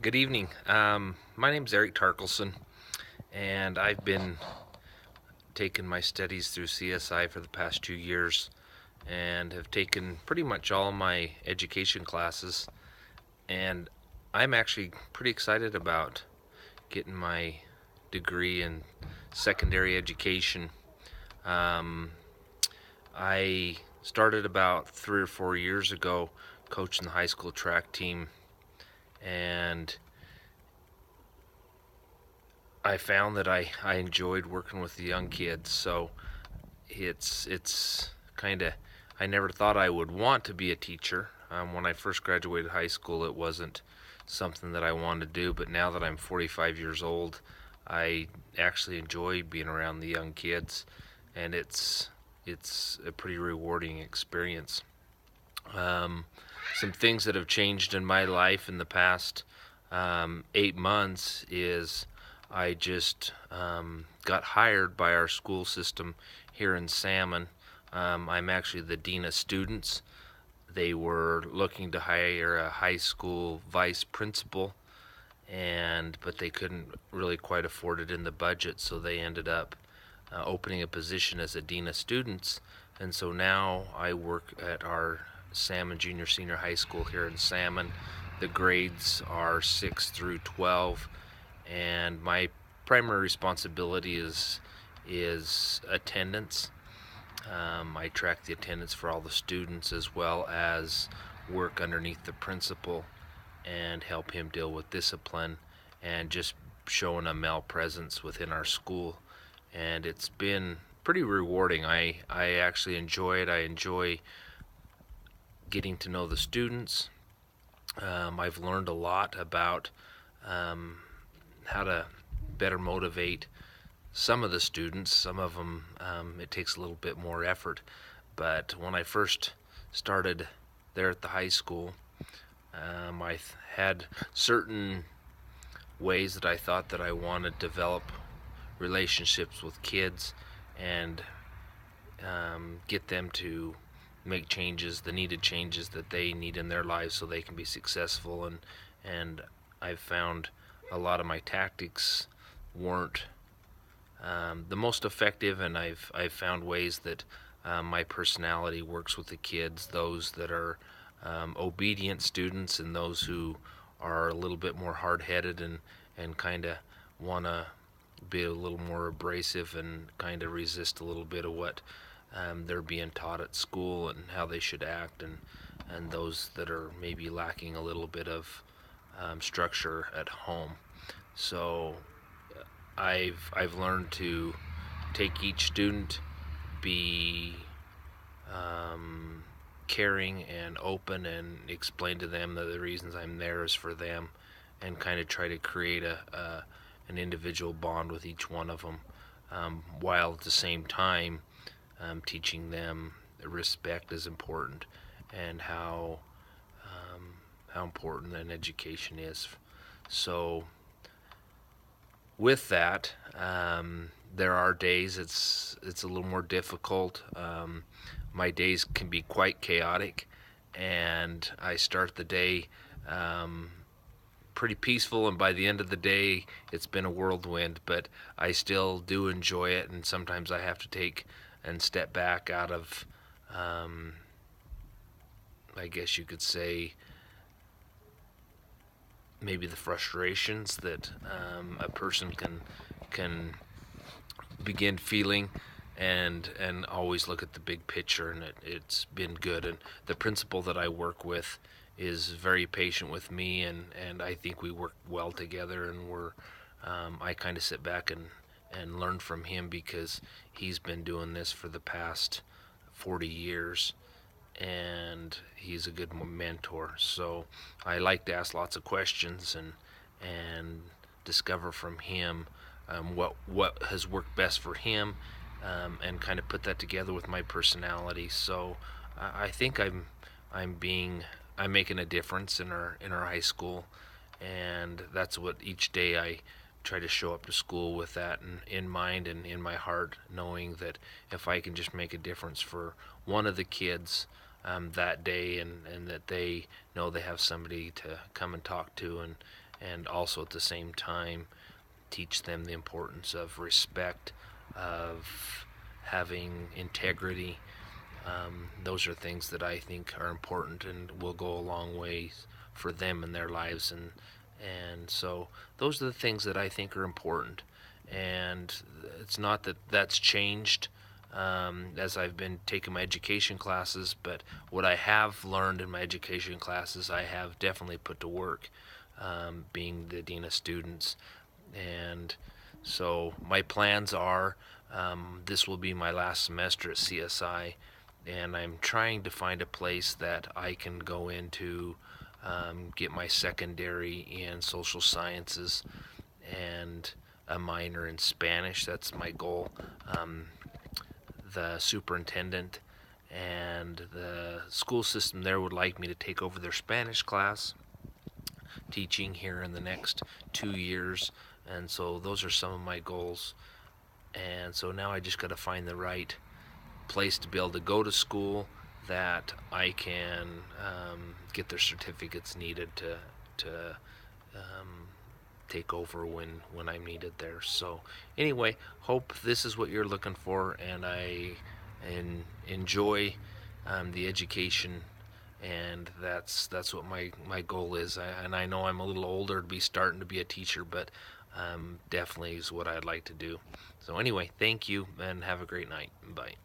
Good evening. My name's Eric Tarkelson, and I've been taking my studies through CSI for the past 2 years and have taken pretty much all my education classes. And I'm actually pretty excited about getting my degree in secondary education. Um, I started about 3 or 4 years ago coaching the high school track team, and I found that I enjoyed working with the young kids. So it's kind of, I never thought I would want to be a teacher. When I first graduated high school, it wasn't something that I wanted to do. But now that I'm 45 years old, I actually enjoy being around the young kids, and it's a pretty rewarding experience. Um, some things that have changed in my life in the past 8 months is I just got hired by our school system here in Salmon. I'm actually the dean of students. They were looking to hire a high school vice principal, and but they couldn't really quite afford it in the budget, so they ended up opening a position as a dean of students. And so now I work at our Salmon Junior Senior High School here in Salmon. The grades are 6 through 12, and my primary responsibility is attendance. I track the attendance for all the students, as well as work underneath the principal and help him deal with discipline and just showing a malpresence within our school. And it's been pretty rewarding. I actually enjoy it. I enjoy getting to know the students. I've learned a lot about how to better motivate some of the students. Some of them, it takes a little bit more effort. But when I first started there at the high school, I had certain ways that I thought that I wanted to develop relationships with kids and get them to make changes, the needed changes that they need in their lives so they can be successful. And I've found a lot of my tactics weren't the most effective, and I've found ways that my personality works with the kids, those that are obedient students and those who are a little bit more hard-headed and kind of want to be a little more abrasive and kind of resist a little bit of what they're being taught at school and how they should act, and those that are maybe lacking a little bit of structure at home. So I've learned to take each student, be caring and open, and explain to them that the reasons I'm there is for them, and kind of try to create an individual bond with each one of them, while at the same time teaching them respect is important, and how important an education is. So with that, there are days it's a little more difficult. My days can be quite chaotic, and I start the day pretty peaceful, and by the end of the day, it's been a whirlwind. But I still do enjoy it, and sometimes I have to take and step back out of, I guess you could say, maybe the frustrations that a person can begin feeling, and always look at the big picture. And it's been good. And the principal that I work with is very patient with me, and I think we work well together. And I kind of sit back and learn from him, because he's been doing this for the past 40 years, and he's a good mentor. So I like to ask lots of questions and discover from him what has worked best for him, and kind of put that together with my personality. So I think I'm making a difference in our high school, and that's what each day I try to show up to school with that in mind and in my heart, knowing that if I can just make a difference for one of the kids that day, and that they know they have somebody to come and talk to, and also at the same time teach them the importance of respect, of having integrity. Those are things that I think are important and will go a long way for them in their lives, and so those are the things that I think are important. And it's not that that's changed as I've been taking my education classes, but what I have learned in my education classes, I have definitely put to work, being the dean of students. And so my plans are, this will be my last semester at CSI, and I'm trying to find a place that I can go into, get my secondary in social sciences and a minor in Spanish. That's my goal. The superintendent and the school system there would like me to take over their Spanish class, teaching here in the next 2 years. And so those are some of my goals. And so now I just got to find the right place to be able to go to school that I can get their certificates needed to take over when I'm needed there. So anyway, hope this is what you're looking for, and I enjoy the education, and that's what my goal is. And I know I'm a little older to be starting to be a teacher, but definitely is what I'd like to do. So anyway, thank you and have a great night. Bye.